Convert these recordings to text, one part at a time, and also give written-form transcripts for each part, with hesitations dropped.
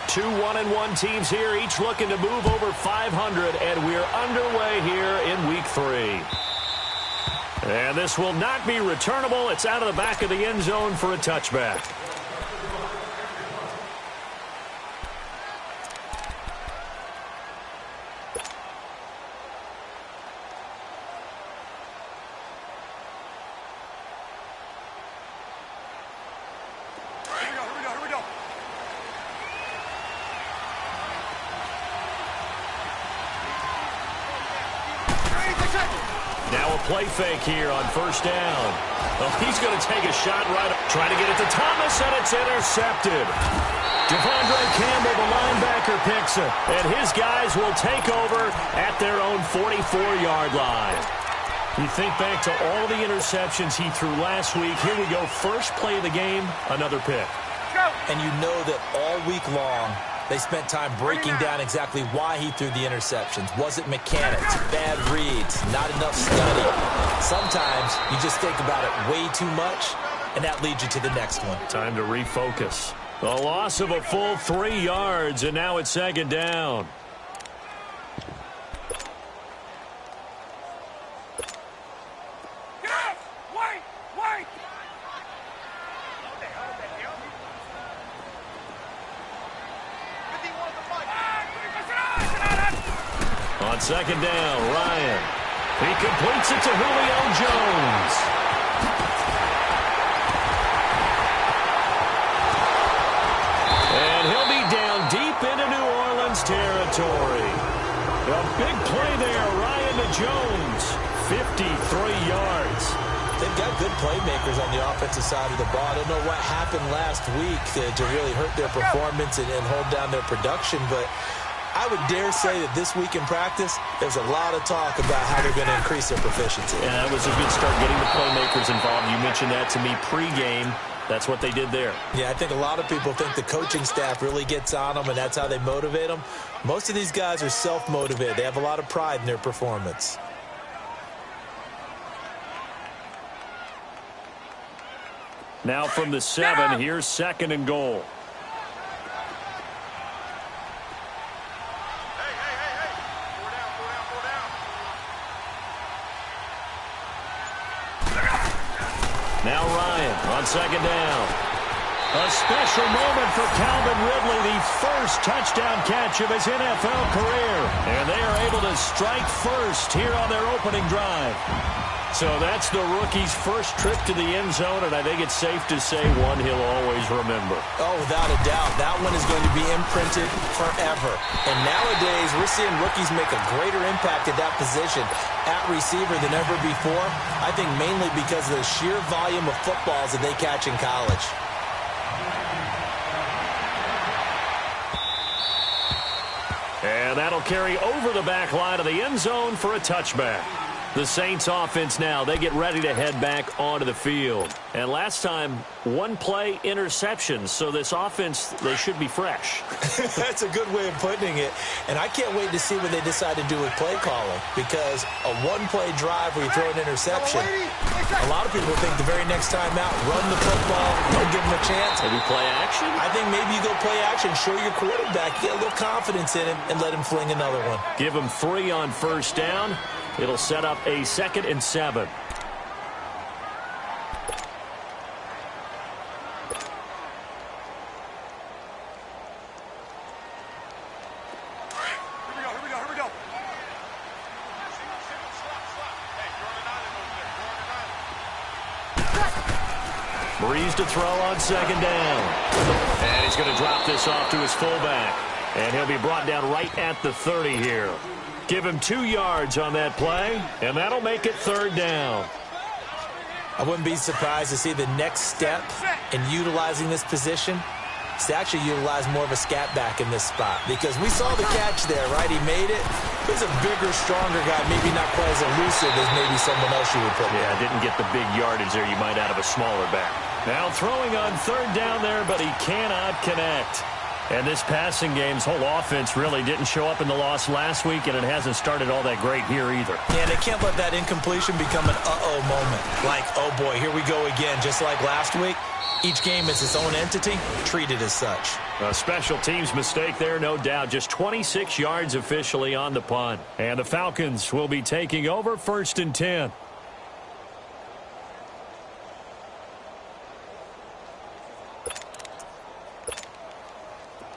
Two 1-1 teams here, each looking to move over 500, and we're underway here in Week 3. And this will not be returnable. It's out of the back of the end zone for a touchback. Now a play fake here on first down. Oh, he's going to take a shot right up. Trying to get it to Thomas, and it's intercepted. Devondre Campbell, the linebacker, picks it. And his guys will take over at their own 44-yard line. You think back to all the interceptions he threw last week. Here we go. First play of the game, another pick. And you know that all week long, they spent time breaking down exactly why he threw the interceptions. Was it mechanics, bad reads, not enough study? Sometimes you just think about it way too much, and that leads you to the next one. Time to refocus. The loss of a full 3 yards, and now it's second down. On second down, Ryan. He completes it to Julio Jones. And he'll be down deep into New Orleans territory. A big play there, Ryan to Jones. 53 yards. They've got good playmakers on the offensive side of the ball. I don't know what happened last week to really hurt their performance and hold down their production, but I would dare say that this week in practice, there's a lot of talk about how they're going to increase their proficiency. Yeah, that was a good start, getting the playmakers involved. You mentioned that to me pregame. That's what they did there. Yeah, I think a lot of people think the coaching staff really gets on them, and that's how they motivate them. Most of these guys are self-motivated. They have a lot of pride in their performance. Now from the 7, here's second and goal. Now Ryan on second down. A special moment for Calvin Ridley, the first touchdown catch of his NFL career. And they are able to strike first here on their opening drive. So that's the rookie's first trip to the end zone, and I think it's safe to say one he'll always remember. Oh, without a doubt. That one is going to be imprinted forever. And nowadays, we're seeing rookies make a greater impact at that position at receiver than ever before. I think mainly because of the sheer volume of footballs that they catch in college. And that'll carry over the back line of the end zone for a touchback. The Saints offense now, they get ready to head back onto the field. And last time, one play interceptions. So this offense, they should be fresh. That's a good way of putting it. And I can't wait to see what they decide to do with play calling. Because a one-play drive where you throw an interception, a lot of people think the very next time out, run the football, don't give them a chance. Maybe play action? I think maybe you go play action, show your quarterback, get a little confidence in him, and let him fling another one. Give him 3 on first down. It'll set up a 2nd and 7. Breeze to throw on second down. And he's going to drop this off to his fullback. And he'll be brought down right at the 30 here. Give him 2 yards on that play, and that'll make it third down. I wouldn't be surprised to see the next step in utilizing this position is to actually utilize more of a scat back in this spot. Because we saw the catch there, right? He made it. He's a bigger, stronger guy, maybe not quite as elusive as maybe someone else you would put there. Yeah, didn't get the big yardage there you might out of a smaller back. Now throwing on third down there, but he cannot connect. And this passing game's whole offense really didn't show up in the loss last week, and it hasn't started all that great here either. Yeah, they can't let that incompletion become an uh-oh moment. Like, oh boy, here we go again, just like last week. Each game is its own entity, treated as such. A special teams mistake there, no doubt. Just 26 yards officially on the punt. And the Falcons will be taking over 1st and 10.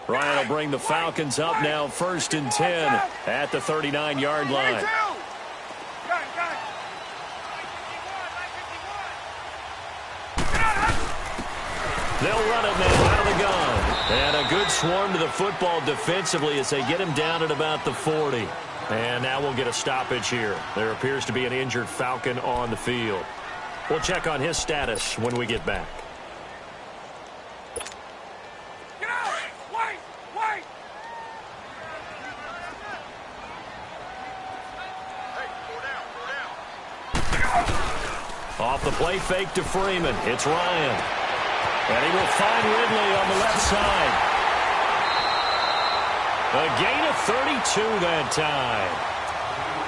Ryan will bring the Falcons up now 1st and 10 at the 39-yard line. They'll run it now out of the gun. And a good swarm to the football defensively as they get him down at about the 40. And now we'll get a stoppage here. There appears to be an injured Falcon on the field. We'll check on his status when we get back. Off the play fake to Freeman. It's Ryan. And he will find Ridley on the left side. A gain of 32 that time.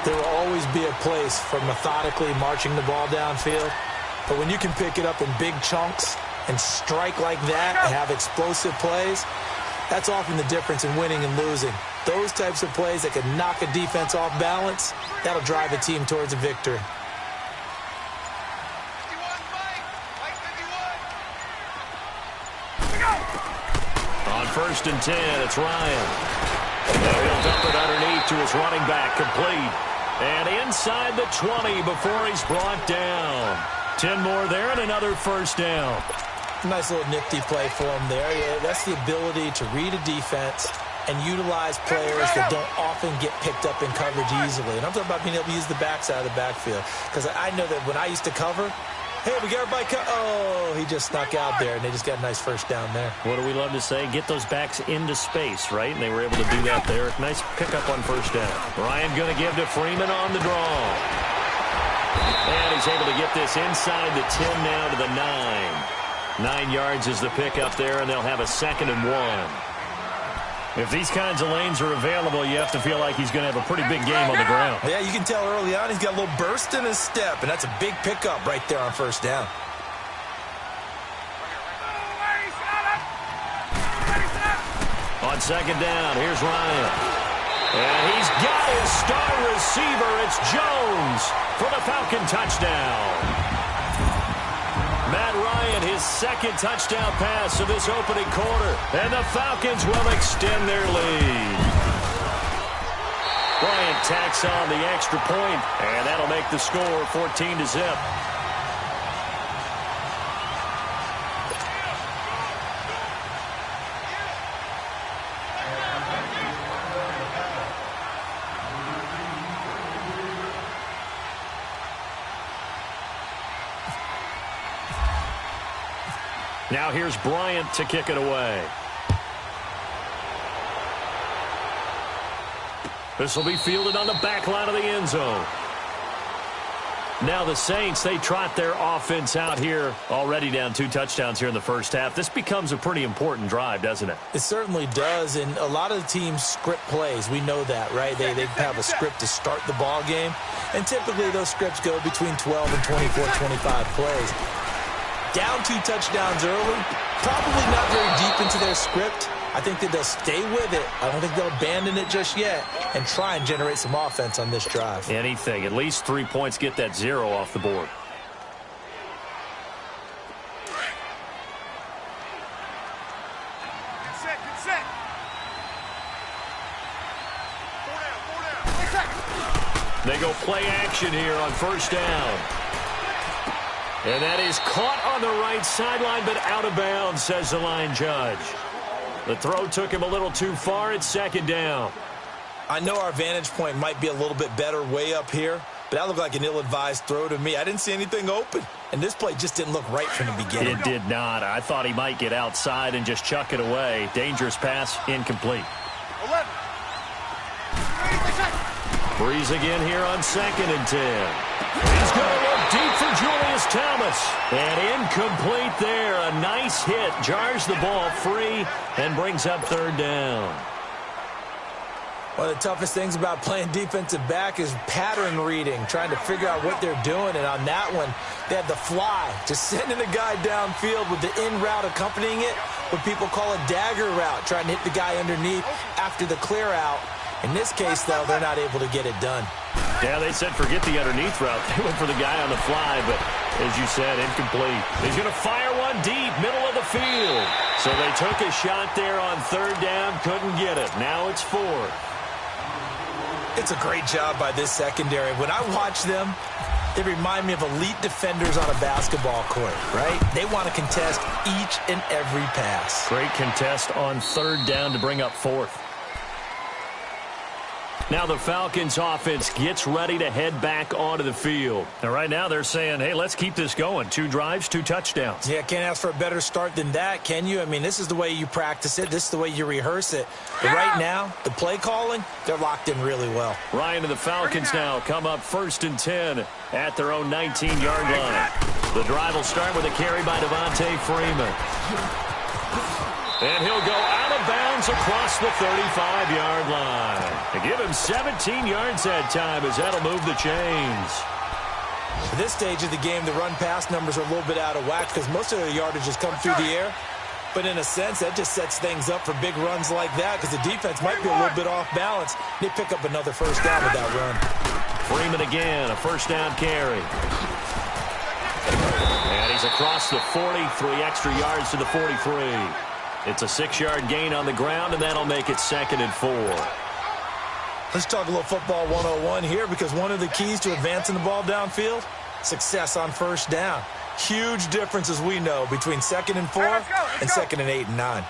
There will always be a place for methodically marching the ball downfield. But when you can pick it up in big chunks and strike like that and have explosive plays, that's often the difference in winning and losing. Those types of plays that can knock a defense off balance, that'll drive a team towards a victory. On 1st and 10, it's Ryan. And he'll dump it underneath to his running back, complete. And inside the 20 before he's brought down. 10 more there and another 1st down. Nice little nifty play for him there. Yeah, that's the ability to read a defense and utilize players that don't often get picked up in coverage easily. And I'm talking about being able to use the backside of the backfield. Because I know that when I used to cover, hey, we got everybody oh, he just snuck out there, and they just got a nice 1st down there. What do we love to say? Get those backs into space, right? And they were able to do that there. Nice pickup on 1st down. Ryan going to give to Freeman on the draw. And he's able to get this inside the 10 now to the 9. 9 yards is the pickup there, and they'll have a 2nd and 1. If these kinds of lanes are available, you have to feel like he's going to have a pretty big game on the ground. Yeah, you can tell early on he's got a little burst in his step, and that's a big pickup right there on 1st down. On 2nd down, here's Ryan. And he's got his star receiver. It's Jones for the Falcon touchdown. Matt Ryan, his 2nd touchdown pass of this opening quarter. And the Falcons will extend their lead. Bryant tacks on the extra point, and that'll make the score 14-0. Now here's Bryant to kick it away. This will be fielded on the back line of the end zone. Now the Saints, they trot their offense out here, already down 2 touchdowns here in the 1st half. This becomes a pretty important drive, doesn't it? It certainly does, and a lot of the teams script plays. We know that, right? They have a script to start the ball game, and typically those scripts go between 12 and 24, 25 plays. Down 2 touchdowns early, probably not very deep into their script. I think that they'll stay with it. I don't think they'll abandon it just yet and try and generate some offense on this drive. Anything. At least 3 points, get that 0 off the board. They go play action here on 1st down. And that is caught on the right sideline, but out of bounds, says the line judge. The throw took him a little too far. It's 2nd down. I know our vantage point might be a little bit better way up here, but that looked like an ill-advised throw to me. I didn't see anything open, and this play just didn't look right from the beginning. It did not. I thought he might get outside and just chuck it away. Dangerous pass, incomplete. 11. Breeze again here on 2nd and 10. He's going to look deep for Julius Thomas. And incomplete there. A nice hit. Jars the ball free and brings up third down. One of the toughest things about playing defensive back is pattern reading, trying to figure out what they're doing. And on that one, they had the fly, just sending the guy downfield with the in route accompanying it, what people call a dagger route, trying to hit the guy underneath after the clear out. In this case, though, they're not able to get it done. Yeah, they said forget the underneath route. They went for the guy on the fly, but as you said, incomplete. He's going to fire one deep, middle of the field. So they took a shot there on third down, couldn't get it. Now it's fourth. It's a great job by this secondary. When I watch them, they remind me of elite defenders on a basketball court, right? They want to contest each and every pass. Great contest on third down to bring up fourth. Now the Falcons offense gets ready to head back onto the field. And right now they're saying, hey, let's keep this going. 2 drives, 2 touchdowns. Yeah, can't ask for a better start than that, can you? I mean, this is the way you practice it. This is the way you rehearse it. But right now, the play calling, they're locked in really well. Ryan and the Falcons now come up 1st and 10 at their own 19-yard line. The drive will start with a carry by Devontae Freeman. And he'll go out of bounds across the 35-yard line. And give him 17 yards that time as that'll move the chains. At this stage of the game, the run-pass numbers are a little bit out of whack because most of the yardage has come through the air. But in a sense, that just sets things up for big runs like that because the defense might be a little bit off balance. They pick up another first down with that run. Freeman again, a first down carry. And he's across the 40, 3 extra yards to the 43. It's a 6-yard gain on the ground, and that'll make it 2nd and 4. Let's talk a little football 101 here because one of the keys to advancing the ball downfield, success on first down. Huge difference, as we know, between 2nd and 4 and 2nd and 8 and 9.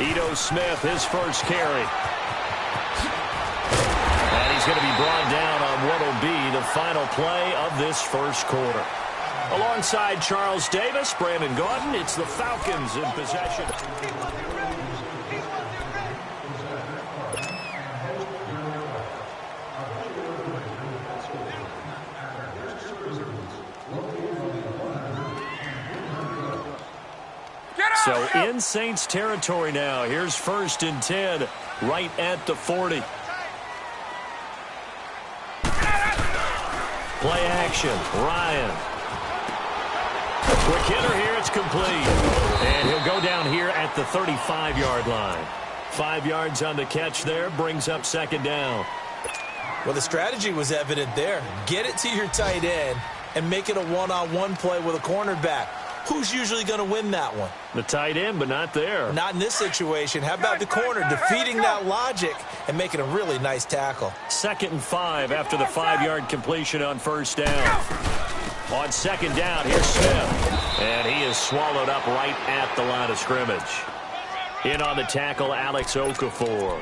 Ito Smith, his first carry. And he's going to be brought down on what will be the final play of this first quarter. Alongside Charles Davis, Brandon Gordon, it's the Falcons in possession. So in Saints territory now. Here's 1st and 10 right at the 40. Play action. Ryan. Quick hitter here. It's complete. And he'll go down here at the 35-yard line. 5 yards on the catch there. Brings up 2nd down. Well, the strategy was evident there. Get it to your tight end and make it a one-on-one play with a cornerback. Who's usually going to win that one? The tight end, but not there. Not in this situation. How about the corner defeating that logic and making a really nice tackle? 2nd and 5 after the 5-yard completion on first down. On 2nd down, here's Smith. And he is swallowed up right at the line of scrimmage. In on the tackle, Alex Okafor.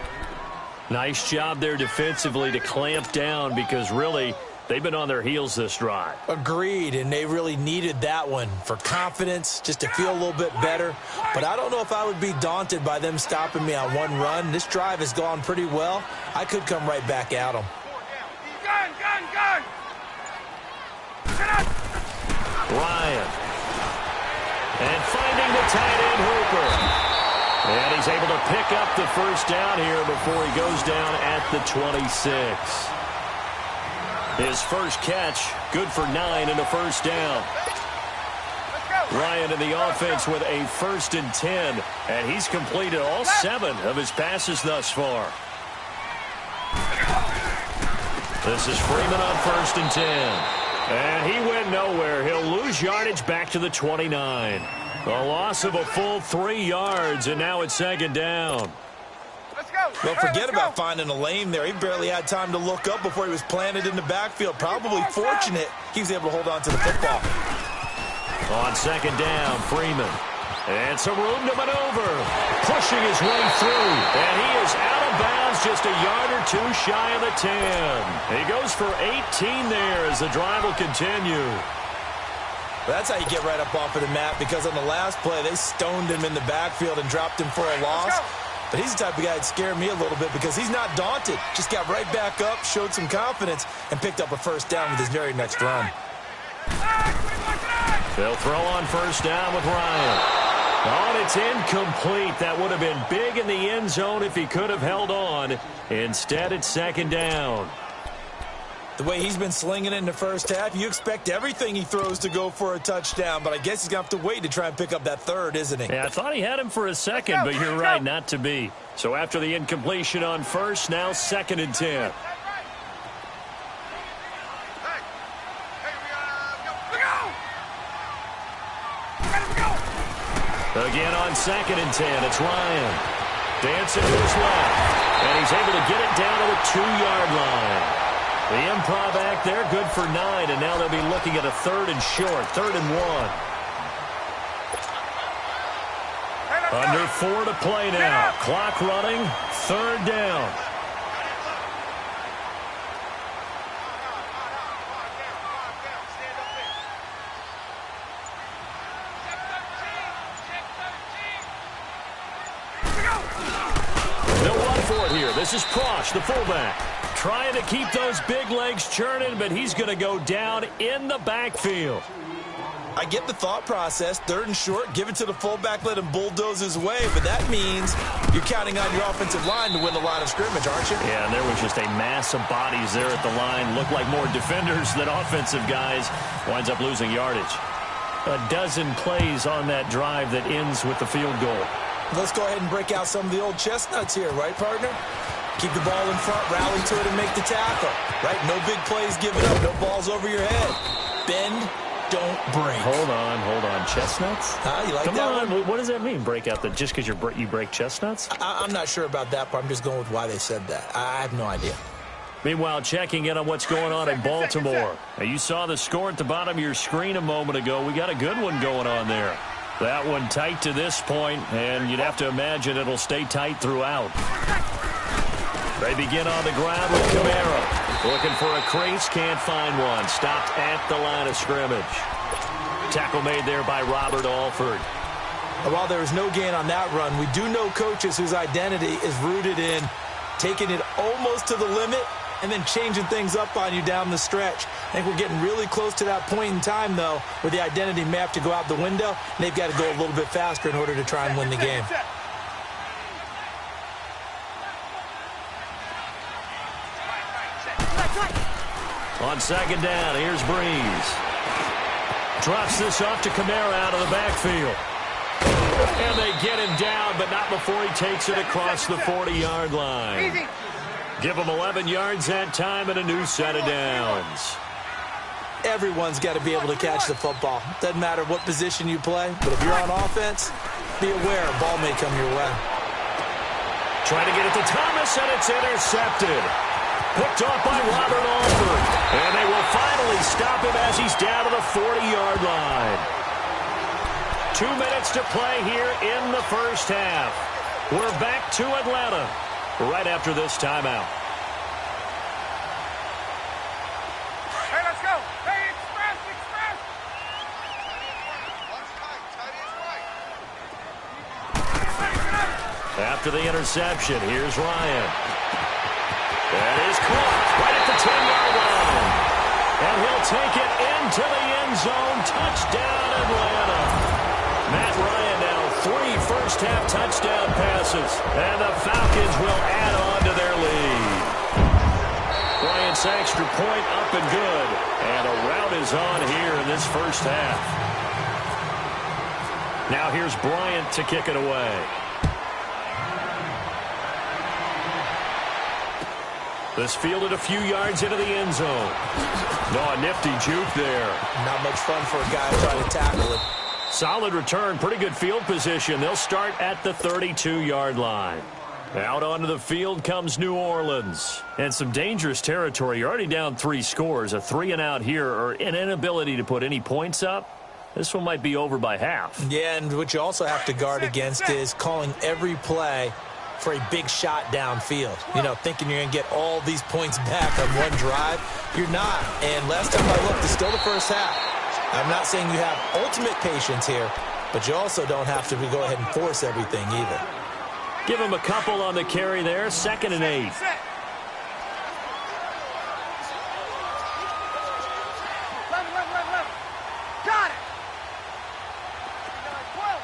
Nice job there defensively to clamp down because really they've been on their heels this drive. Agreed, and they really needed that one for confidence, just to feel a little bit better. But I don't know if I would be daunted by them stopping me on one run. This drive has gone pretty well. I could come right back at them. Gun! Ryan. And finding the tight end Hooper. And he's able to pick up the first down here before he goes down at the 26. His first catch, good for 9 and a first down. Ryan in the offense with a 1st and 10, and he's completed all 7 of his passes thus far. This is Freeman on 1st and 10. And he went nowhere. He'll lose yardage back to the 29. A loss of a full 3 yards, and now it's 2nd down. Well, forget about finding a lane there. He barely had time to look up before he was planted in the backfield. Probably fortunate he was able to hold on to the football. On 2nd down, Freeman. And some room to maneuver. Pushing his way through. And he is out of bounds just a yard or 2 shy of the 10. He goes for 18 there as the drive will continue. That's how you get right up off of the mat, because on the last play, they stoned him in the backfield and dropped him for a loss. But he's the type of guy that scared me a little bit because he's not daunted. Just got right back up, showed some confidence, and picked up a first down with his very next run. They'll throw on first down with Ryan. Oh, and it's incomplete. That would have been big in the end zone if he could have held on. Instead, it's second down. The way he's been slinging it in the first half, you expect everything he throws to go for a touchdown, but I guess he's going to have to wait to try and pick up that third, isn't he? Yeah, I thought he had him for a second, but you're right, not to be. So after the incompletion on first, now 2nd and 10. Again on 2nd and 10, it's Ryan. Dancing to his left, and he's able to get it down to the 2-yard line. The improv act there, good for 9, and now they'll be looking at a 3rd and short, 3rd and 1. Under 4 to play now. Clock running, 3rd down. They'll run for it here. This is Prosh, the fullback. Trying to keep those big legs churning, but he's going to go down in the backfield. I get the thought process. 3rd and short, give it to the fullback, let him bulldoze his way, but that means you're counting on your offensive line to win the line of scrimmage, aren't you? Yeah, and there was just a mass of bodies there at the line. Looked like more defenders than offensive guys. Winds up losing yardage. A dozen plays on that drive that ends with the field goal. Let's go ahead and break out some of the old chestnuts here, right, partner? Keep the ball in front, rally to it, and make the tackle. Right? No big plays given up, no balls over your head. Bend, don't break. Hold on. Chestnuts? You like Come that on. one? What does that mean, break out? Just because you break chestnuts? I'm not sure about that part. I'm just going with why they said that. I have no idea. Meanwhile, checking in on what's going on in Baltimore. Now, you saw the score at the bottom of your screen a moment ago. We got a good one going on there. That one tight to this point, and you'd have to imagine it'll stay tight throughout. They begin on the ground with Kamara. Looking for a crease, can't find one. Stopped at the line of scrimmage. Tackle made there by Robert Alford. While there was no gain on that run, we do know coaches whose identity is rooted in taking it almost to the limit and then changing things up on you down the stretch. I think we're getting really close to that point in time, though, where the identity may have to go out the window, and they've got to go a little bit faster in order to try and win the game. On 2nd down, here's Breeze. Drops this off to Kamara out of the backfield. And they get him down, but not before he takes it across the 40-yard line. Give him 11 yards that time and a new set of downs. Everyone's got to be able to catch the football. Doesn't matter what position you play, but if you're on offense, be aware a ball may come your way. Trying to get it to Thomas, and it's intercepted. Picked off by Robert Alford. And they will finally stop him as he's down to the 40-yard line. 2 minutes to play here in the first half. We're back to Atlanta right after this timeout. Hey, let's go. Hey, express. After the interception, here's Ryan. That is caught right at the 10-yard line. And he'll take it into the end zone. Touchdown, Atlanta. Matt Ryan now 3 first-half touchdown passes. And the Falcons will add on to their lead. Bryant's extra point up and good. And a rout is on here in this first half. Now here's Bryant to kick it away. This fielded a few yards into the end zone. No, a nifty juke there. Not much fun for a guy trying to tackle it. Solid return, pretty good field position. They'll start at the 32-yard line. Out onto the field comes New Orleans. And some dangerous territory. You're already down 3 scores. A 3-and-out here, or an inability to put any points up. This one might be over by half. Yeah, and what you also have to guard against is calling every play for a big shot downfield. You know, thinking you're going to get all these points back on one drive. You're not. And last time I looked, it's still the first half. I'm not saying you have ultimate patience here, but you also don't have to go ahead and force everything either. Give him a couple on the carry there. 2nd and 8. Set. Level. Got it. 12.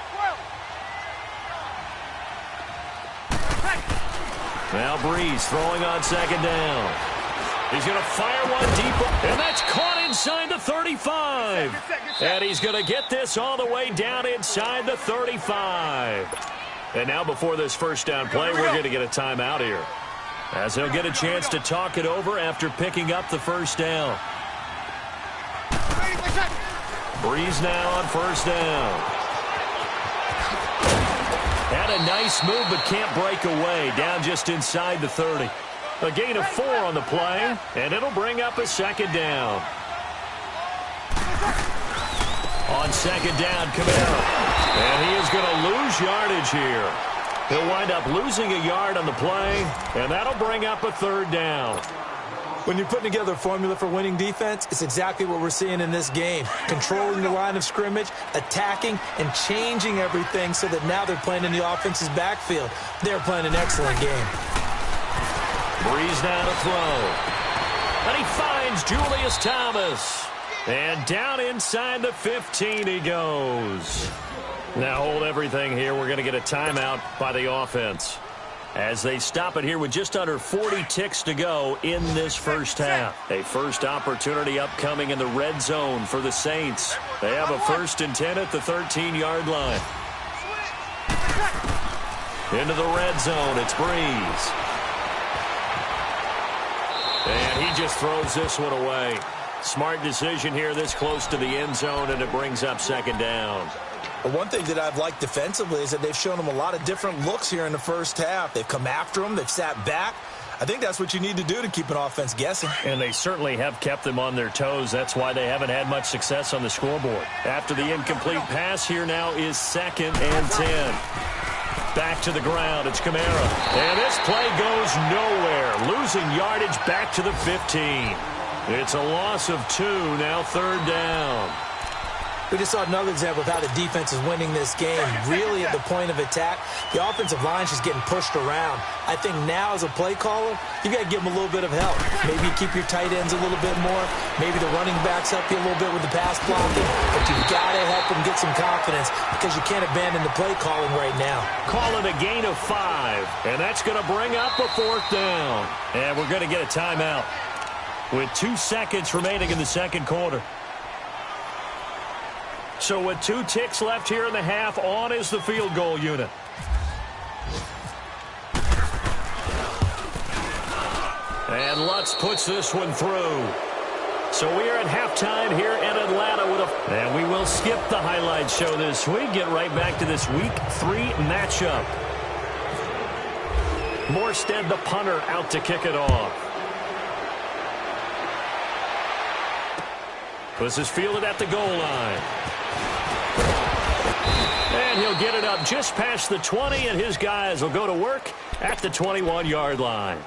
Now Breeze throwing on 2nd down. He's going to fire one deep, and that's caught inside the 35. And he's going to get this all the way down inside the 35. And now before this first down play, we're going to get a timeout here, as he'll get a chance to talk it over after picking up the first down. Breeze now on 1st down. Had a nice move, but can't break away. Down just inside the 30. A gain of 4 on the play, and it'll bring up a 2nd down. On 2nd down, Camara. And he is going to lose yardage here. He'll wind up losing a yard on the play, and that'll bring up a 3rd down. When you're putting together a formula for winning defense, it's exactly what we're seeing in this game. Controlling the line of scrimmage, attacking, and changing everything so that now they're playing in the offense's backfield. They're playing an excellent game. Breeze now to throw. And he finds Julius Thomas. And down inside the 15 he goes. Now hold everything here. We're going to get a timeout by the offense, as they stop it here with just under 40 ticks to go in this first half. A first opportunity upcoming in the red zone for the Saints. They have a 1st and 10 at the 13-yard line. Into the red zone, it's Breeze. And he just throws this one away. Smart decision here this close to the end zone, and it brings up 2nd down. Well, one thing that I've liked defensively is that they've shown them a lot of different looks here in the first half. They've come after them. They've sat back. I think that's what you need to do to keep an offense guessing. And they certainly have kept them on their toes. That's why they haven't had much success on the scoreboard. After the incomplete pass, here now is 2nd and 10. Back to the ground. It's Camara. And this play goes nowhere. Losing yardage back to the 15. It's a loss of 2, now 3rd down. We just saw another example of how the defense is winning this game. Really at the point of attack, the offensive line is just getting pushed around. I think now as a play caller, you've got to give them a little bit of help. Maybe you keep your tight ends a little bit more. Maybe the running backs help you a little bit with the pass blocking. But you've got to help them get some confidence, because you can't abandon the play calling right now. Call it a gain of 5, and that's going to bring up a 4th down. And we're going to get a timeout with 2 seconds remaining in the 2nd quarter. So with 2 ticks left here in the half, on is the field goal unit. And Lutz puts this one through. So we are at halftime here in Atlanta and we will skip the highlight show this week. Get right back to this Week 3 matchup. Morstead, the punter, out to kick it off. This is fielded at the goal line. And he'll get it up just past the 20, and his guys will go to work at the 21-yard line.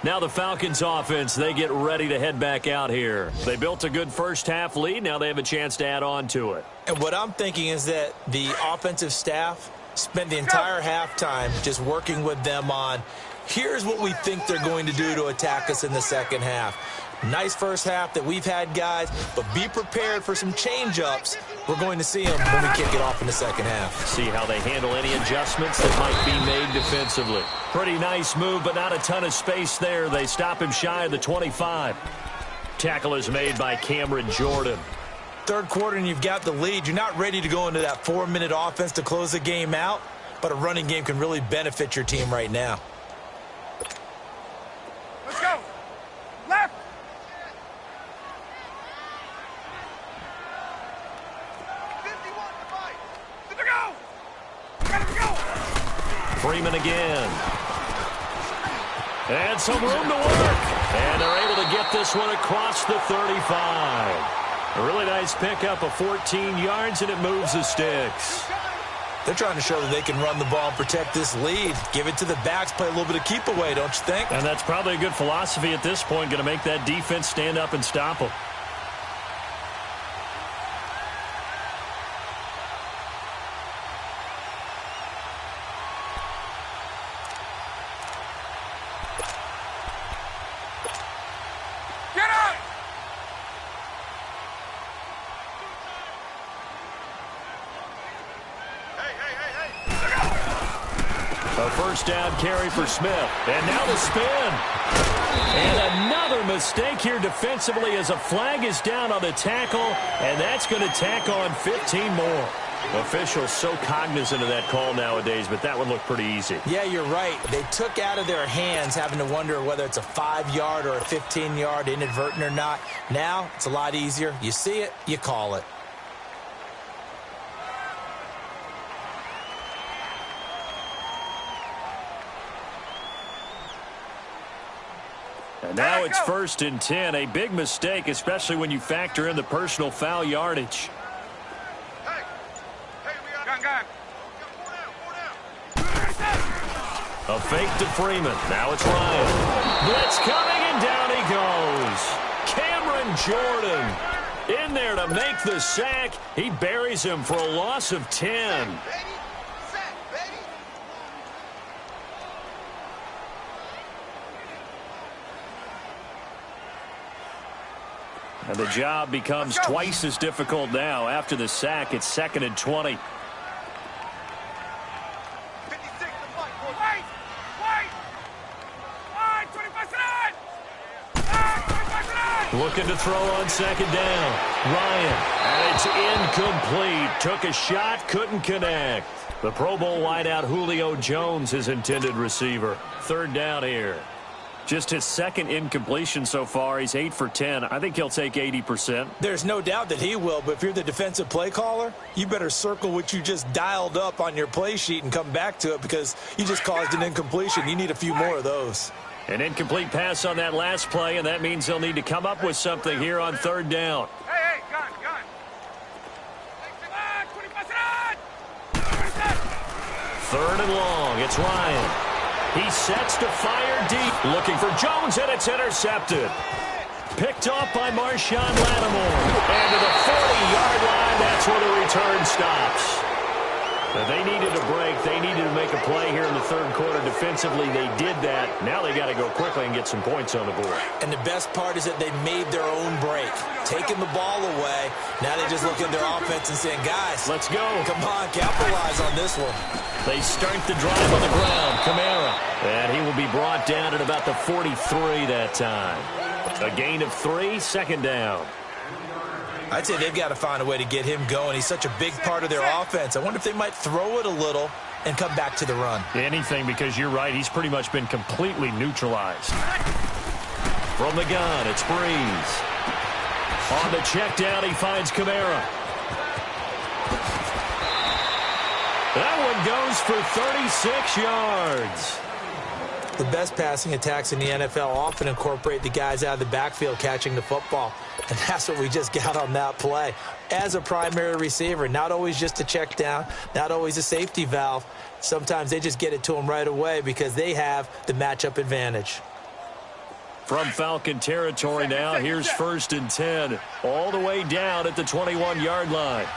Now the Falcons offense, they get ready to head back out here. They built a good first half lead. Now they have a chance to add on to it. And what I'm thinking is that the offensive staff spent the entire halftime just working with them on, here's what we think they're going to do to attack us in the second half. Nice first half that we've had, guys, but be prepared for some change-ups. We're going to see them when we kick it off in the second half. See how they handle any adjustments that might be made defensively. Pretty nice move, but not a ton of space there. They stop him shy of the 25. Tackle is made by Cameron Jordan. Third quarter, and you've got the lead. You're not ready to go into that 4-minute offense to close the game out, but a running game can really benefit your team right now. Let's go. Left. Freeman again. And some room to work. And they're able to get this one across the 35. A really nice pickup of 14 yards, and it moves the sticks. They're trying to show that they can run the ball and protect this lead. Give it to the backs, play a little bit of keep away, don't you think? And that's probably a good philosophy at this point, going to make that defense stand up and stop them. first down carry for Smith. And now the spin. And another mistake here defensively as a flag is down on the tackle, and that's going to tack on 15 more. Officials so cognizant of that call nowadays, but that would look pretty easy. Yeah, you're right. They took out of their hands having to wonder whether it's a 5-yard or a 15-yard inadvertent or not. Now it's a lot easier. You see it, you call it. And now it's 1st and 10. A big mistake, especially when you factor in the personal foul yardage. A fake to Freeman. Now it's Ryan. Blitz coming, and down he goes. Cameron Jordan in there to make the sack. He buries him for a loss of 10. And the job becomes twice as difficult now. After the sack, it's 2nd and 20. Looking to throw on 2nd down. Ryan, and it's incomplete. Took a shot, couldn't connect. The Pro Bowl wideout Julio Jones, his intended receiver. 3rd down here. Just his 2nd incompletion so far. He's 8 for 10. I think he'll take 80%. There's no doubt that he will, but if you're the defensive play caller, you better circle what you just dialed up on your play sheet and come back to it because you just caused an incompletion. You need a few more of those. An incomplete pass on that last play, and that means they'll need to come up with something here on 3rd down. Hey, gun. 3rd and long. It's Ryan. He sets to fire deep. Looking for Jones, and it's intercepted. Picked off by Marshawn Lattimore. And to the 40-yard line, that's where the return stops. They needed a break. They needed to make a play here in the 3rd quarter. Defensively, they did that. Now they got to go quickly and get some points on the board. And the best part is that they made their own break. Taking the ball away. Now they just look at their offense and saying, guys, let's go. Come on, capitalize on this one. They start the drive on the ground. Kamara. And he will be brought down at about the 43 that time. A gain of 3, 2nd down. I'd say they've got to find a way to get him going. He's such a big part of their offense. I wonder if they might throw it a little and come back to the run. Anything, because you're right. He's pretty much been completely neutralized. From the gun, it's Breeze. On the check down, he finds Kamara. That one goes for 36 yards. The best passing attacks in the NFL often incorporate the guys out of the backfield catching the football. And that's what we just got on that play. As a primary receiver, not always just a check down, not always a safety valve. Sometimes they just get it to them right away because they have the matchup advantage. From Falcon territory now, here's 1st and 10. All the way down at the 21-yard line.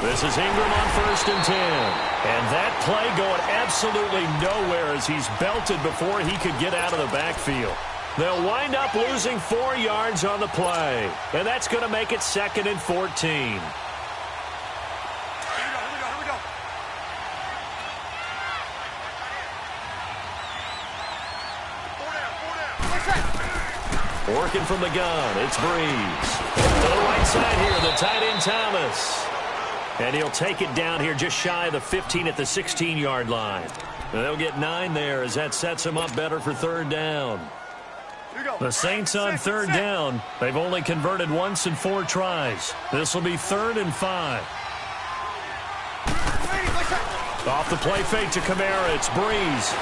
This is Ingram on 1st and 10. And that play going absolutely nowhere as he's belted before he could get out of the backfield. They'll wind up losing 4 yards on the play. And that's going to make it 2nd and 14. Here we go. Working from the gun, it's Breeze. To the right side here, the tight end Thomas. And he'll take it down here just shy of the 15 at the 16-yard line. And they'll get 9 there as that sets them up better for 3rd down. The Saints on 3rd down. They've only converted once in 4 tries. This will be 3rd and 5. Off the play fake to Kamara, it's Breeze.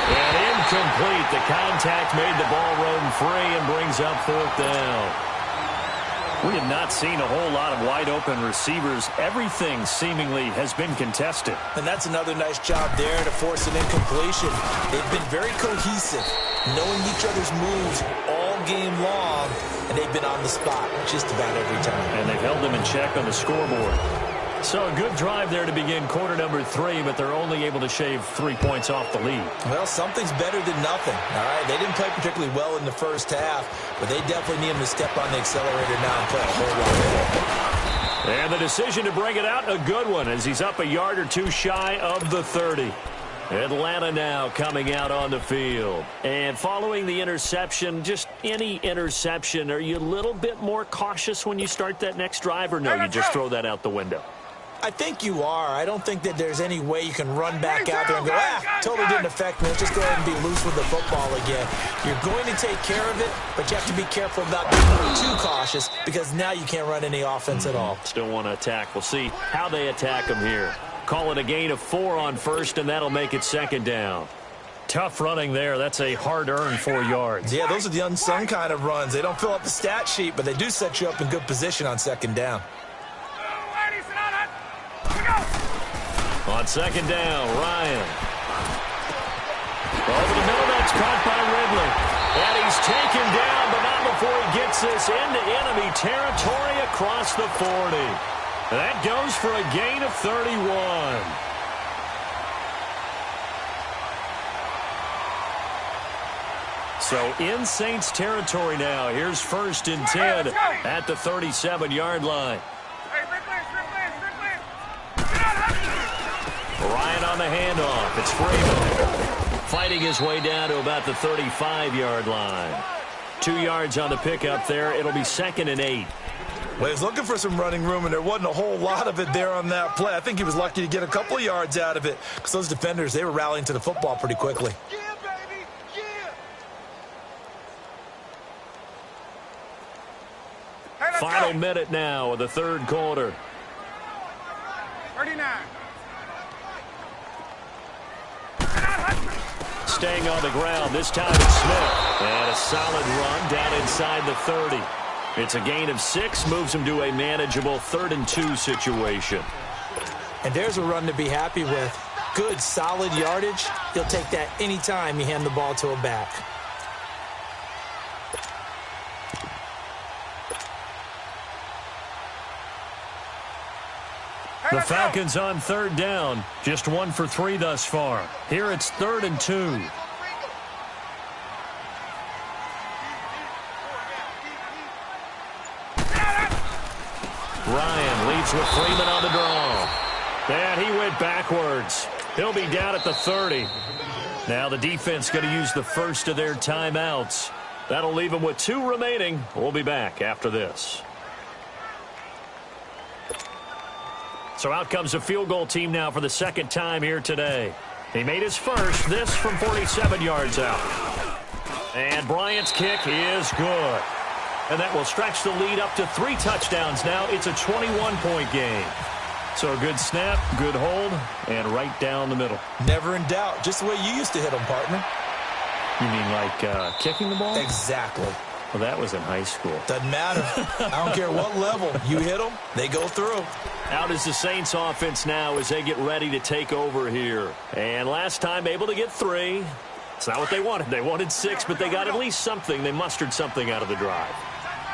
And incomplete. The contact made the ball roam free and brings up 4th down. We have not seen a whole lot of wide-open receivers. Everything seemingly has been contested. And that's another nice job there to force an incompletion. They've been very cohesive, knowing each other's moves all game long, and they've been on the spot just about every time. And they've held them in check on the scoreboard. So a good drive there to begin quarter number 3, but they're only able to shave 3 points off the lead. Well, something's better than nothing, all right? They didn't play particularly well in the first half, but they definitely need them to step on the accelerator now and play a whole lot better. And the decision to bring it out, a good one, as he's up a yard or two shy of the 30. Atlanta now coming out on the field. And following the interception, just any interception, are you a little bit more cautious when you start that next drive, or no, you just throw that out the window? I think you are. I don't think that there's any way you can run back out there and go, totally didn't affect me. Let's just go ahead and be loose with the football again. You're going to take care of it, but you have to be careful about being too cautious because now you can't run any offense at all. Still want to attack. We'll see how they attack them here. Call it a gain of 4 on first, and that'll make it second down. Tough running there. That's a hard-earned 4 yards. Yeah, those are the unsung kind of runs. They don't fill up the stat sheet, but they do set you up in good position on second down. On second down, Ryan. Over the middle, that's caught by Ridley. And he's taken down, but not before he gets this into enemy territory across the 40. That goes for a gain of 31. So in Saints territory now. Here's 1st and 10 at the 37-yard line. Ryan on the handoff. It's Freeman. Fighting his way down to about the 35-yard line. 2 yards on the pickup there. It'll be 2nd and 8. Well, he was looking for some running room, and there wasn't a whole lot of it there on that play. I think he was lucky to get a couple of yards out of it because those defenders, they were rallying to the football pretty quickly. Yeah, baby. Yeah. Final minute now of the third quarter. 39. Staying on the ground. This time it's Smith. And a solid run down inside the 30. It's a gain of 6. Moves him to a manageable 3rd and 2 situation. And there's a run to be happy with. Good, solid yardage. He'll take that anytime you hand the ball to a back. The Falcons on 3rd down. Just 1 for 3 thus far. Here it's 3rd and 2. Ryan leads with Freeman on the draw. And he went backwards. He'll be down at the 30. Now the defense going to use the first of their timeouts. That'll leave them with 2 remaining. We'll be back after this. So out comes a field goal team now for the 2nd time here today. He made his first, this from 47 yards out. And Bryant's kick is good. And that will stretch the lead up to 3 touchdowns now. It's a 21-point game. So a good snap, good hold, and right down the middle. Never in doubt. Just the way you used to hit them, partner. You mean like kicking the ball? Exactly. Well, that was in high school. Doesn't matter. I don't care what level. You hit them, they go through. Out is the Saints offense now as they get ready to take over here. And last time able to get 3. It's not what they wanted. They wanted 6, but they got at least something. They mustered something out of the drive.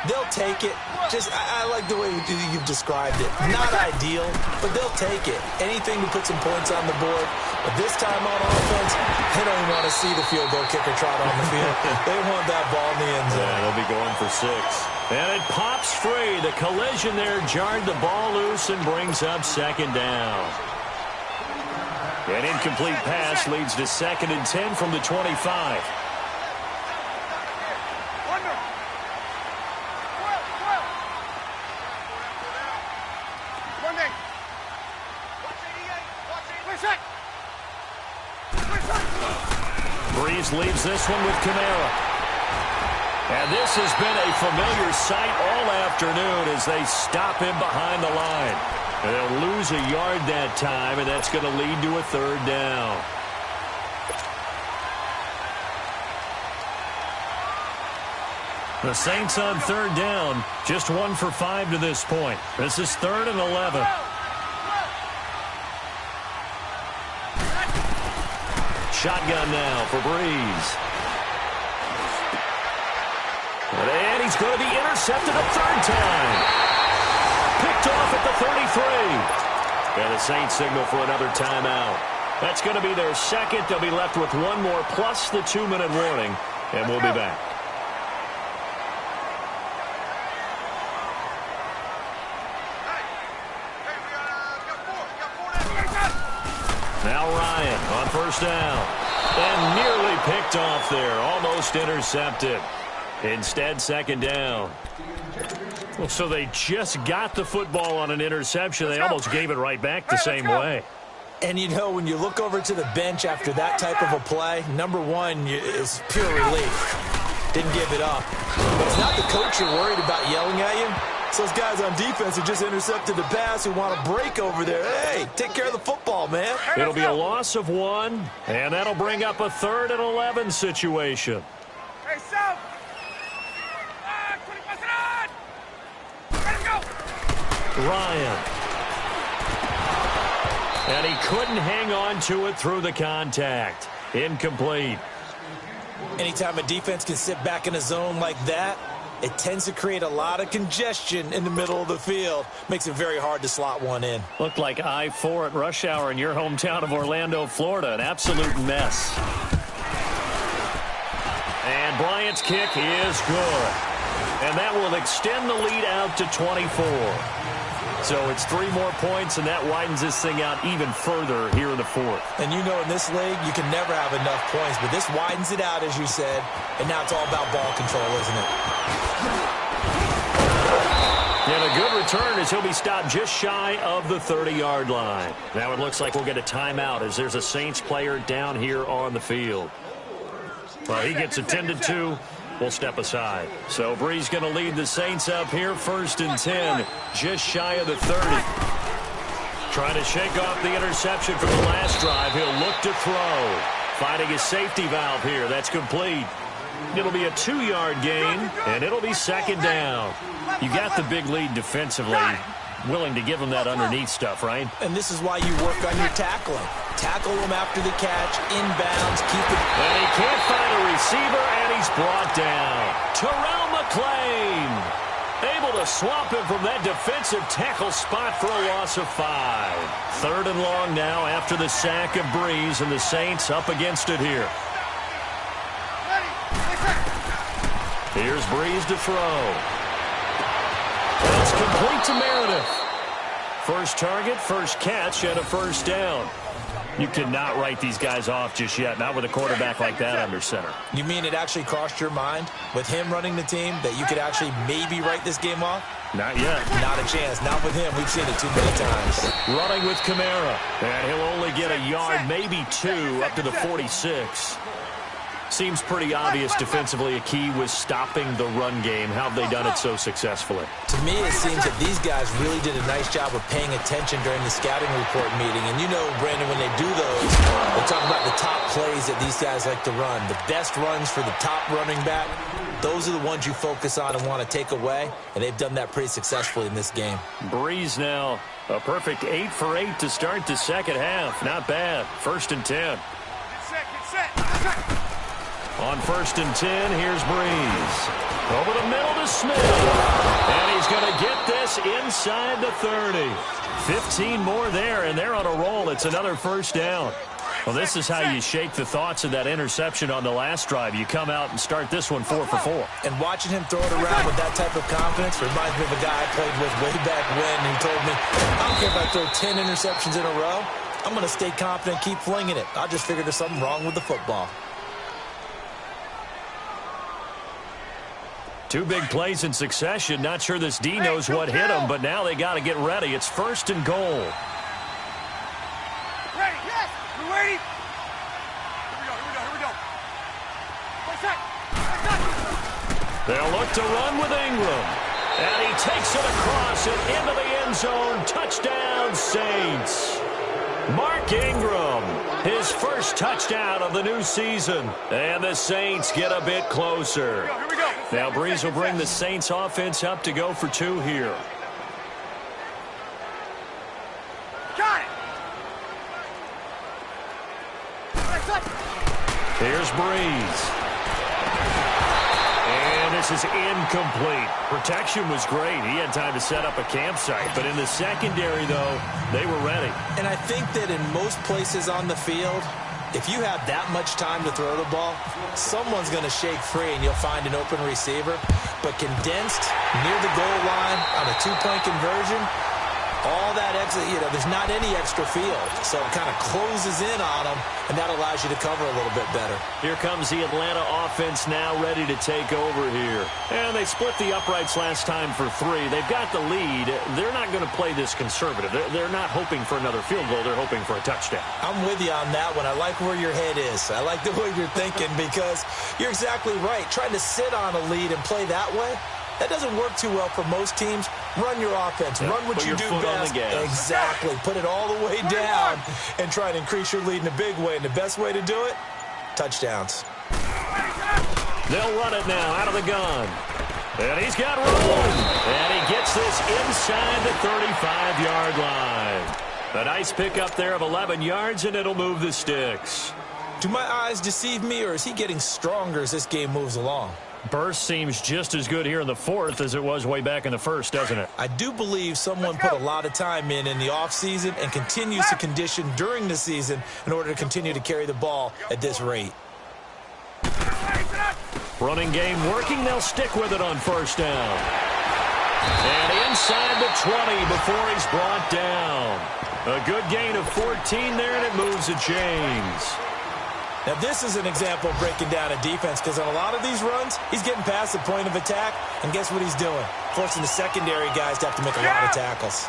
They'll take it. I like the way you've described it. Not ideal, but they'll take it. Anything to put some points on the board. But this time on offense, they don't even want to see the field goal kicker trot on the field. They want that ball in the end zone. Yeah, they'll be going for 6. And it pops free. The collision there jarred the ball loose and brings up 2nd down. An incomplete pass leads to 2nd and 10 from the 25. Breeze leaves this one with Kamara. And this has been a familiar sight all afternoon as they stop him behind the line. And they'll lose a yard that time, and that's going to lead to a 3rd down. The Saints on 3rd down, just 1 for 5 to this point. This is 3rd and 11. Shotgun now for Breeze. And he's going to be intercepted a 3rd time. Picked off at the 33. And the Saints signal for another timeout. That's going to be their second. They'll be left with one more plus the 2-minute warning, and we'll be back. Now Ryan on first down. And nearly picked off there. Almost intercepted. Instead, second down. Well, so they just got the football on an interception. They almost gave it right back the same way. And, you know, when you look over to the bench after that type of a play, number one is pure relief. Didn't give it up. But it's not the coach you're worried about yelling at you. It's those guys on defense who just intercepted the pass who want to break over there. Hey, take care of the football, man. It'll be a loss of 1, and that'll bring up a 3rd and 11 situation. Hey, South! Ryan. And he couldn't hang on to it through the contact. Incomplete. Anytime a defense can sit back in a zone like that, it tends to create a lot of congestion in the middle of the field. Makes it very hard to slot one in. Looked like I-4 at rush hour in your hometown of Orlando, Florida. An absolute mess. And Bryant's kick is good. And that will extend the lead out to 24. So it's 3 more points, and that widens this thing out even further here in the 4th. And you know in this league, you can never have enough points, but this widens it out, as you said, and now it's all about ball control, isn't it? And a good return as he'll be stopped just shy of the 30-yard line. Now it looks like we'll get a timeout as there's a Saints player down here on the field. Well, he gets attended to. We'll step aside. So Bree's going to lead the Saints up here, 1st and 10, just shy of the 30. Trying to shake off the interception from the last drive. He'll look to throw. Finding his safety valve here. That's complete. It'll be a 2-yard gain, and it'll be 2nd down. You got the big lead defensively. Willing to give him that underneath stuff, right? And this is why you work on your tackling. Tackle him after the catch, inbounds, keep it. And he can't find a receiver, and he's brought down. Terrell McClain able to swamp him from that defensive tackle spot for a loss of 5. 3rd and long now after the sack of Breeze, and the Saints up against it here. Here's Breeze to throw. It's complete to Meredith. First target, first catch, and a 1st down. You cannot write these guys off just yet, not with a quarterback like that under center. You mean it actually crossed your mind, with him running the team, that you could actually maybe write this game off? Not yet. Not a chance. Not with him. We've seen it too many times. Running with Kamara. And he'll only get a yard, maybe 2, up to the 46. Seems pretty obvious defensively a key was stopping the run game. How have they done it so successfully? To me, it seems that these guys really did a nice job of paying attention during the scouting report meeting. And you know, Brandon, when they do those, they talk about the top plays that these guys like to run. The best runs for the top running back, those are the ones you focus on and want to take away. And they've done that pretty successfully in this game. Breeze now a perfect 8 for 8 to start the second half. Not bad. 1st and 10. Get set, get set. On 1st and 10, here's Breeze. Over the middle to Smith. And he's going to get this inside the 30. 15 more there, and they're on a roll. It's another 1st down. Well, this is how you shake the thoughts of that interception on the last drive. You come out and start this one 4 for 4. And watching him throw it around with that type of confidence reminds me of a guy I played with way back when who told me, I don't care if I throw 10 interceptions in a row. I'm going to stay confident, keep flinging it. I just figured there's something wrong with the football. 2 big plays in succession. Not sure this D knows what hit him, but now they got to get ready. It's 1st and goal. Ready, yes, we're ready. Here we go. They'll look to run with Ingram. And he takes it across and into the end zone. Touchdown, Saints. Mark Ingram, his first touchdown of the new season. And the Saints get a bit closer. Here we go. Now Breeze will bring the Saints offense up to go for 2 here. Got it. Here's Breeze. And this is incomplete. Protection was great. He had time to set up a campsite. But in the secondary, though, they were ready. And I think that in most places on the field, if you have that much time to throw the ball, someone's going to shake free and you'll find an open receiver. But condensed near the goal line on a two-point conversion, all that extra, there's not any extra field. So it kind of closes in on them, and that allows you to cover a little bit better. Here comes the Atlanta offense now ready to take over here. And they split the uprights last time for 3. They've got the lead. They're not going to play this conservative. They're not hoping for another field goal. They're hoping for a touchdown. I'm with you on that one. I like where your head is. I like the way you're thinking because you're exactly right. Trying to sit on a lead and play that way, that doesn't work too well for most teams. Run your offense. Run what you do best. Exactly. Put it all the way down and try to increase your lead in a big way. And the best way to do it, touchdowns. They'll run it now out of the gun. And he's got room. And he gets this inside the 35-yard line. A nice pickup there of 11 yards, and it'll move the sticks. Do my eyes deceive me, or is he getting stronger as this game moves along? Burst seems just as good here in the fourth as it was way back in the first, doesn't it? I do believe someone put a lot of time in the offseason and continues to condition during the season in order to continue to carry the ball at this rate. Running game working. They'll stick with it on first down. And inside the 20 before he's brought down. A good gain of 14 there, and it moves the chains. Now, this is an example of breaking down a defense because on a lot of these runs, he's getting past the point of attack, and guess what he's doing? Forcing the secondary guys to have to make a lot of tackles.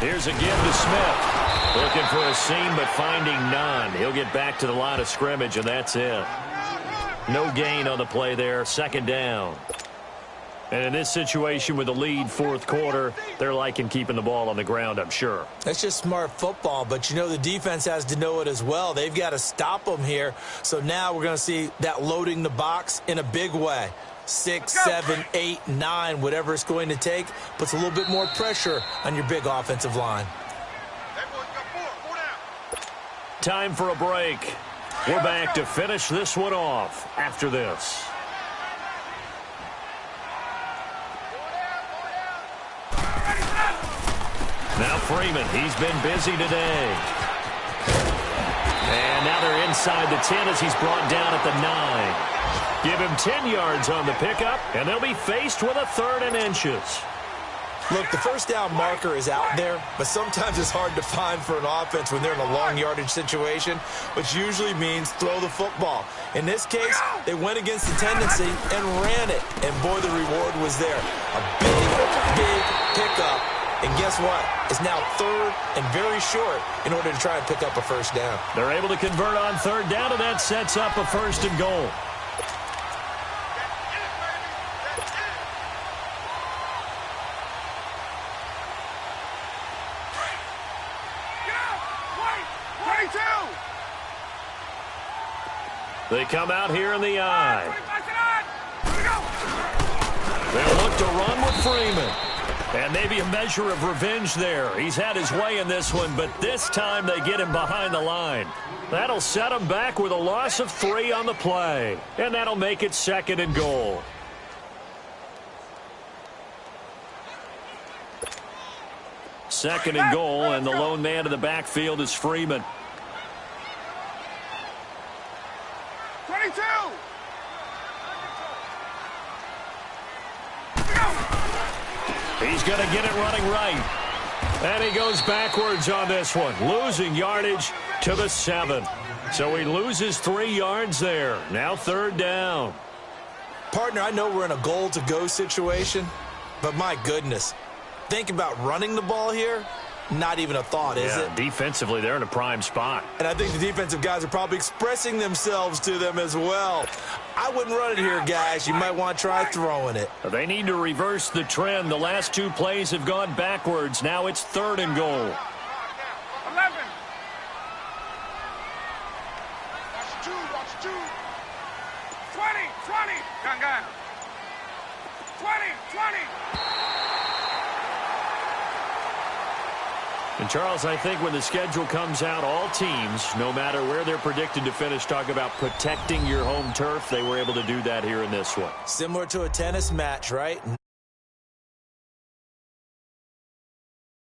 Here's a give to Smith. Looking for a seam, but finding none. He'll get back to the line of scrimmage, and that's it. No gain on the play there. Second down. And in this situation with the lead fourth quarter, they're liking keeping the ball on the ground, I'm sure. That's just smart football, but the defense has to know it as well. They've got to stop them here. So now we're going to see that loading the box in a big way. 6, 7, 8, 9, whatever it's going to take, puts a little bit more pressure on your big offensive line. Time for a break. We're back to finish this one off after this. Now Freeman, he's been busy today. And now they're inside the 10 as he's brought down at the 9. Give him 10 yards on the pickup, and they'll be faced with a 3rd and inches. Look, the first down marker is out there, but sometimes it's hard to find for an offense when they're in a long yardage situation, which usually means throw the football. In this case, they went against the tendency and ran it, and boy, the reward was there. A big pickup. And guess what? It's now 3rd and very short in order to try and pick up a first down. They're able to convert on 3rd down, and that sets up a 1st and goal. They come out here in the eye. They'll look to run with Freeman. And maybe a measure of revenge there. He's had his way in this one, but this time they get him behind the line. That'll set him back with a loss of 3 on the play. And that'll make it 2nd and goal. Second and goal, and the lone man in the backfield is Freeman. 22! He's going to get it running right. And he goes backwards on this one, losing yardage to the 7. So he loses 3 yards there. Now 3rd down. Partner, I know we're in a goal-to-go situation, but my goodness, think about running the ball here. Not even a thought, is it? Defensively, they're in a prime spot. And I think the defensive guys are probably expressing themselves to them as well. I wouldn't run it here, guys. You might want to try throwing it. They need to reverse the trend. The last 2 plays have gone backwards. Now it's 3rd and goal. 11. Watch 2. 20. Gun. 20. And, Charles, I think when the schedule comes out, all teams, no matter where they're predicted to finish, talk about protecting your home turf. They were able to do that here in this one. Similar to a tennis match, right?